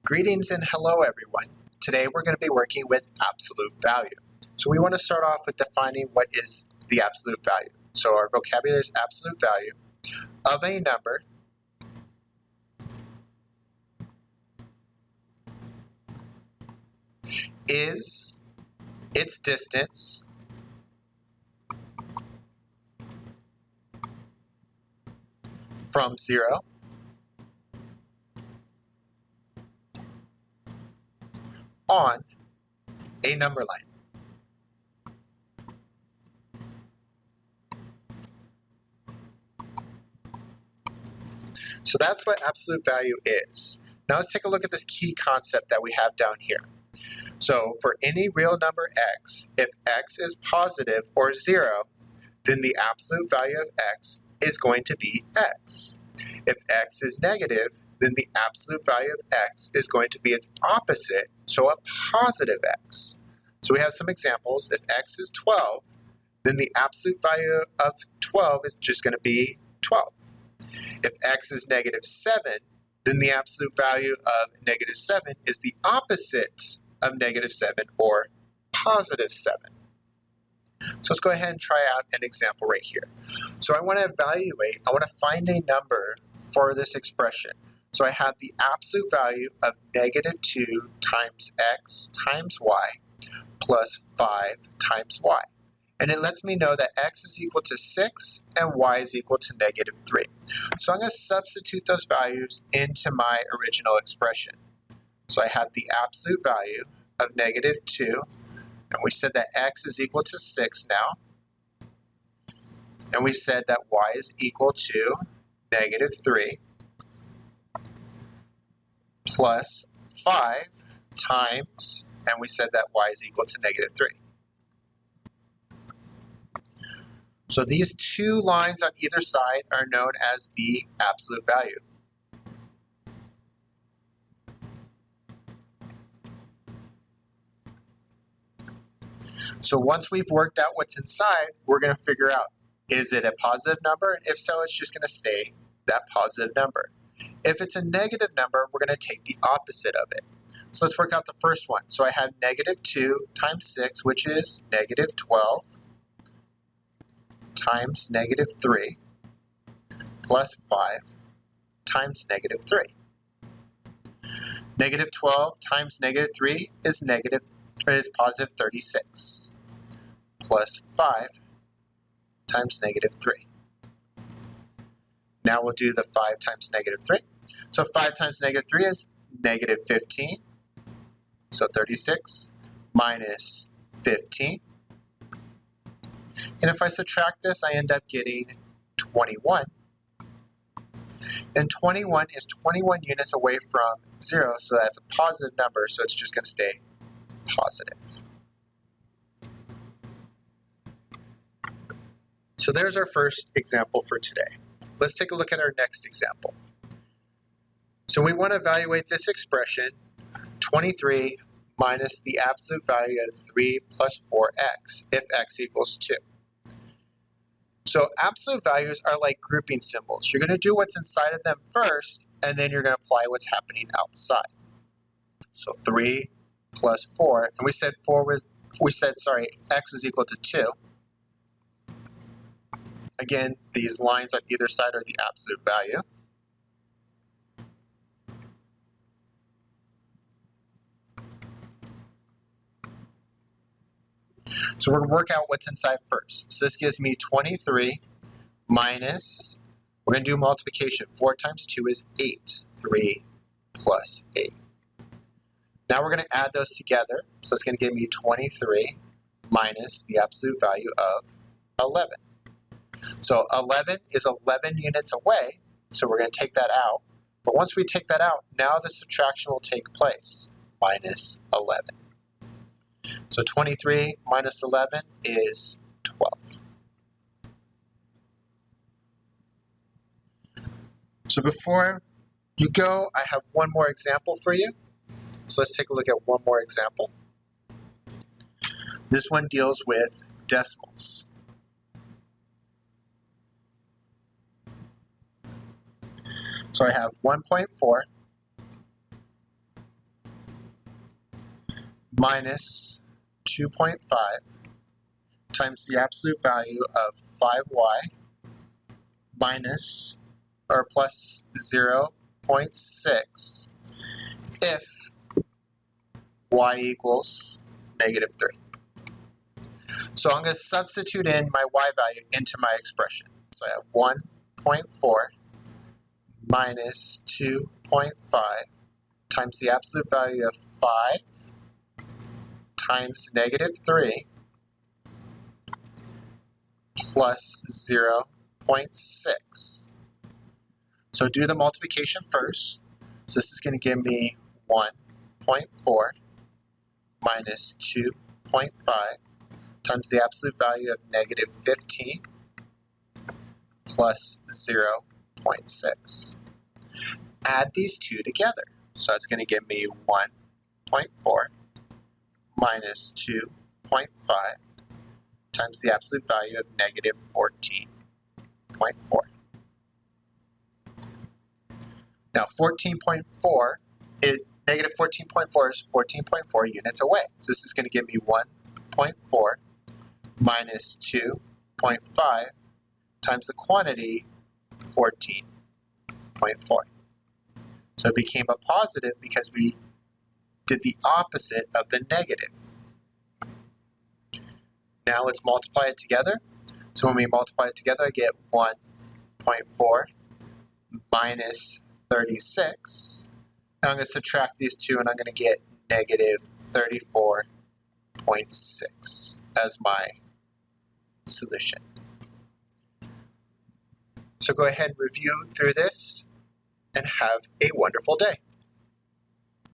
Greetings and hello everyone. Today we're going to be working with absolute value. So we want to start off with defining what is the absolute value. So our vocabulary is absolute value of a number is its distance from 0 on a number line. So that's what absolute value is. Now let's take a look at this key concept that we have down here. So for any real number x, if x is positive or 0, then the absolute value of x is going to be x. If x is negative, then the absolute value of x is going to be its opposite, so a positive x. So we have some examples. If x is 12, then the absolute value of 12 is just going to be 12. If x is negative 7, then the absolute value of negative 7 is the opposite of negative 7, or positive 7. So let's go ahead and try out an example right here. So I want to find a number for this expression. So I have the absolute value of negative 2 times x times y plus 5 times y. And it lets me know that x is equal to 6 and y is equal to negative 3. So I'm going to substitute those values into my original expression. So I have the absolute value of negative 2, and we said that x is equal to 6 now. And we said that y is equal to negative 3 plus 5 times, and we said that y is equal to negative 3. So these two lines on either side are known as the absolute value. So once we've worked out what's inside, we're going to figure out, is it a positive number? And if so, it's just going to stay that positive number. If it's a negative number, we're going to take the opposite of it. So let's work out the first one. So I have negative 2 times 6, which is negative 12, times negative 3, plus 5 times negative 3. Negative 12 times negative 3 is positive 36, plus 5 times negative 3. Now we'll do the 5 times negative 3. So 5 times negative 3 is negative 15. So 36 minus 15. And if I subtract this, I end up getting 21. And 21 is 21 units away from 0, so that's a positive number, so it's just going to stay positive. So there's our first example for today. Let's take a look at our next example. So we want to evaluate this expression, 23 minus the absolute value of 3 plus 4x, if x equals 2. So absolute values are like grouping symbols. You're going to do what's inside of them first, and then you're going to apply what's happening outside. So 3 plus 4, and we said x was equal to 2. Again, these lines on either side are the absolute value. So we're going to work out what's inside first. So this gives me 23 minus, we're going to do multiplication. 4 times 2 is 8. 3 plus 8. Now we're going to add those together. So it's going to give me 23 minus the absolute value of 11. So 11 is 11 units away, so we're going to take that out. But once we take that out, now the subtraction will take place, minus 11. So 23 minus 11 is 12. So before you go, I have one more example for you. So let's take a look at one more example. This one deals with decimals. So I have 1.4 minus 2.5 times the absolute value of 5y minus or plus 0.6 if y equals negative 3. So I'm going to substitute in my y value into my expression. So I have 1.4 minus 2.5 times the absolute value of 5 times negative 3 plus 0.6. So do the multiplication first. So this is going to give me 1.4 minus 2.5 times the absolute value of negative 15 plus 0.6. Add these two together. So it's going to give me 1.4 minus 2.5 times the absolute value of negative 14.4. Now 14.4, negative 14.4 is 14.4 units away. So this is going to give me 1.4 minus 2.5 times the quantity 14.4. So it became a positive because we did the opposite of the negative. Now let's multiply it together. So when we multiply it together, I get 1.4 minus 36. And I'm going to subtract these two, and I'm going to get negative 34.6 as my solution. So go ahead and review through this and have a wonderful day.